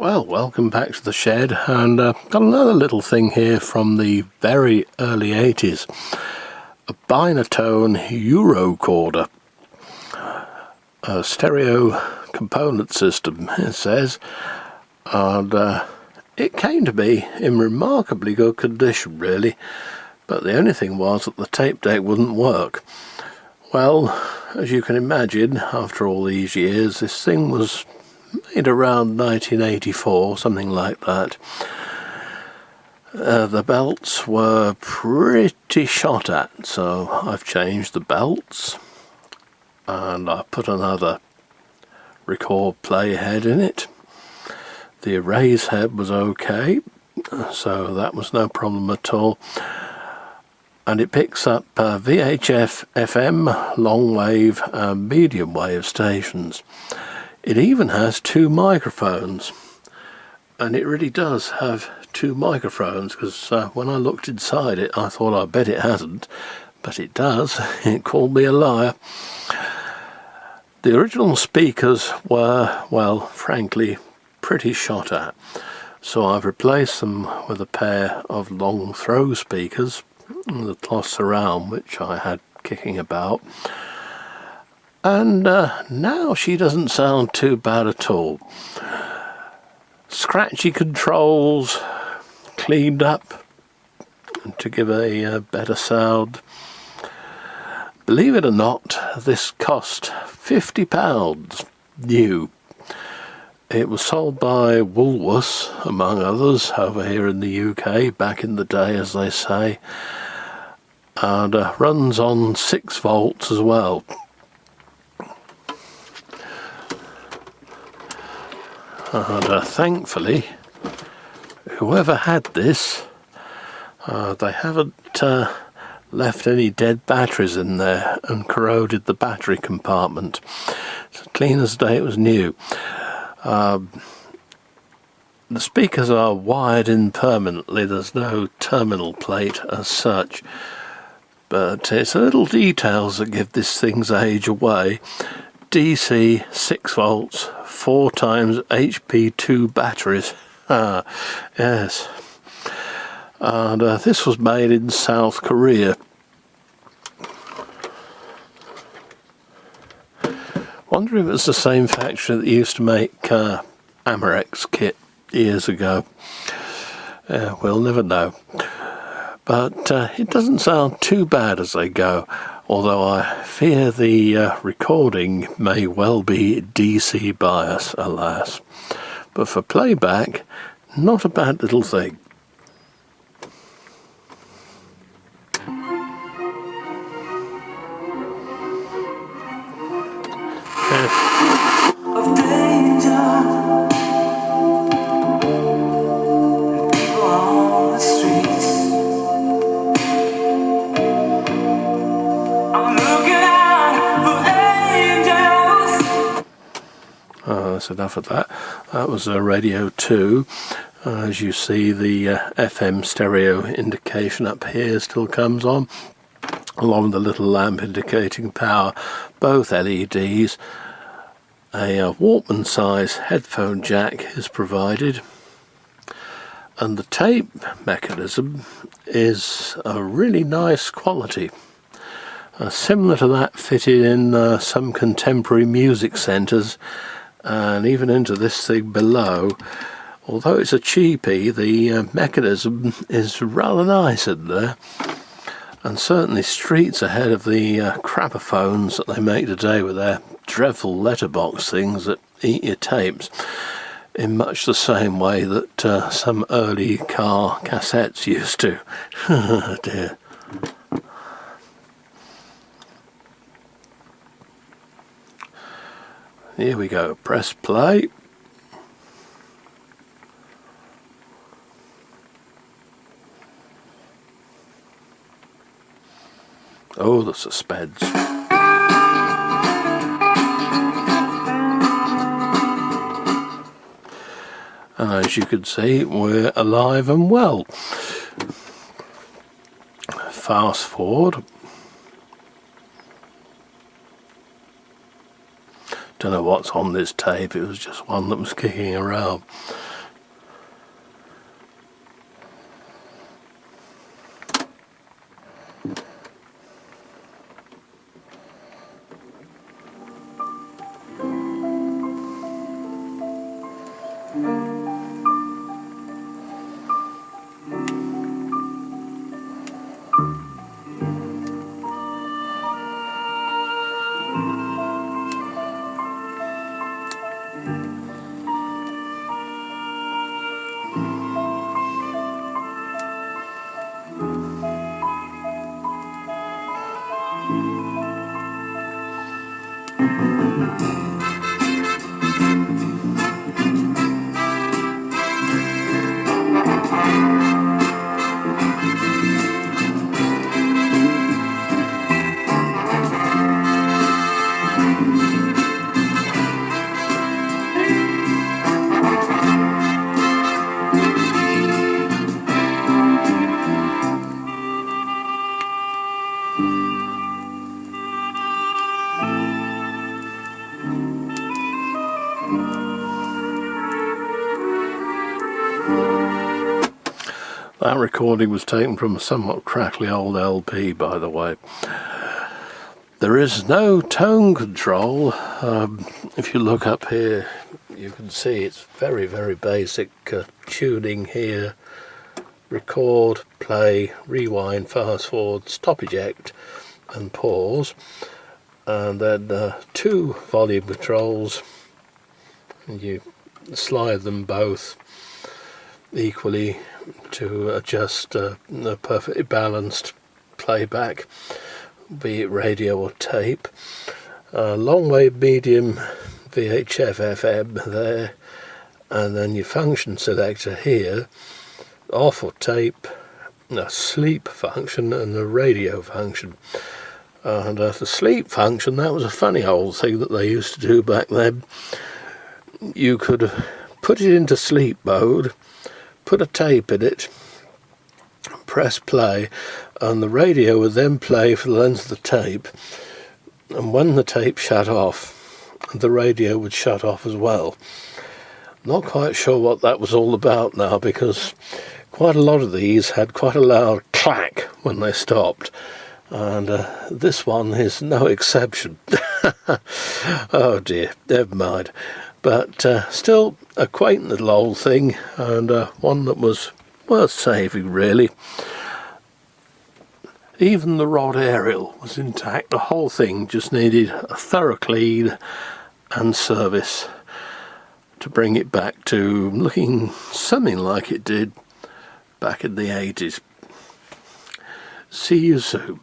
Well, welcome back to the shed, and got another little thing here from the very early 80s. A Binatone Eurorecorder. A stereo component system, it says, and it came to be in remarkably good condition, really, but the only thing was that the tape deck wouldn't work. Well, as you can imagine, after all these years, this thing was made around 1984, something like that. The belts were pretty shot at, so I've changed the belts and I put another record play head in it. The erase head was okay, so that was no problem at all. And it picks up VHF, FM, long wave and medium wave stations. It even has two microphones, and it really does have two microphones, because when I looked inside it I thought I bet it hasn't, but it does. It called me a liar. The original speakers were, well, frankly, pretty shot at, so I've replaced them with a pair of long throw speakers, the cloth surround which I had kicking about. And now she doesn't sound too bad at all. Scratchy controls, cleaned up to give a better sound. Believe it or not, this cost £50 new. It was sold by Woolworths, among others, over here in the UK, back in the day, as they say, and runs on 6 volts as well. And thankfully, whoever had this, they haven't left any dead batteries in there and corroded the battery compartment. It's clean as the day it was new. The speakers are wired in permanently, there's no terminal plate as such, but it's the little details that give this thing's age away. DC 6 volts, 4 times HP2 batteries. Yes. And this was made in South Korea. Wonder if it's the same factory that used to make Amerex kit years ago. We'll never know. But it doesn't sound too bad as they go, although I fear the recording may well be DC bias, alas. But for playback, not a bad little thing. Of danger, people on the streets. I'm looking out for angels. That's enough of that. That was Radio 2. As you see, the FM stereo indication up here still comes on, along with the little lamp indicating power, both LEDs. A Walkman size headphone jack is provided, and the tape mechanism is a really nice quality, similar to that fitted in some contemporary music centres and even into this thing below. Although it's a cheapie, the mechanism is rather nice in there, and certainly streets ahead of the crapophones that they make today with their dreadful letterbox things that eat your tapes, in much the same way that some early car cassettes used to. Oh dear. Here we go, press play. Oh, the suspense. As you can see, we're alive and well. Fast forward. Don't know what's on this tape, it was just one that was kicking around. That recording was taken from a somewhat crackly old LP, by the way. There is no tone control. If you look up here, you can see it's very, very basic tuning here. Record, play, rewind, fast forward, stop, eject and pause. And then 2 volume controls. And you slide them both equally to adjust a perfectly balanced playback, be it radio or tape. Long wave, medium, VHF, FM there, and then your function selector here, off or tape, a sleep function and a radio function. And the sleep function, that was a funny old thing that they used to do back then. You could put it into sleep mode, put a tape in it, press play, and the radio would then play for the length of the tape, and when the tape shut off, the radio would shut off as well. Not quite sure what that was all about now, because quite a lot of these had quite a loud clack when they stopped, and this one is no exception. Oh dear, never mind. But still a quaint little old thing, and one that was worth saving, really. Even the rod aerial was intact. The whole thing just needed a thorough clean and service to bring it back to looking something like it did back in the 80s. See you soon.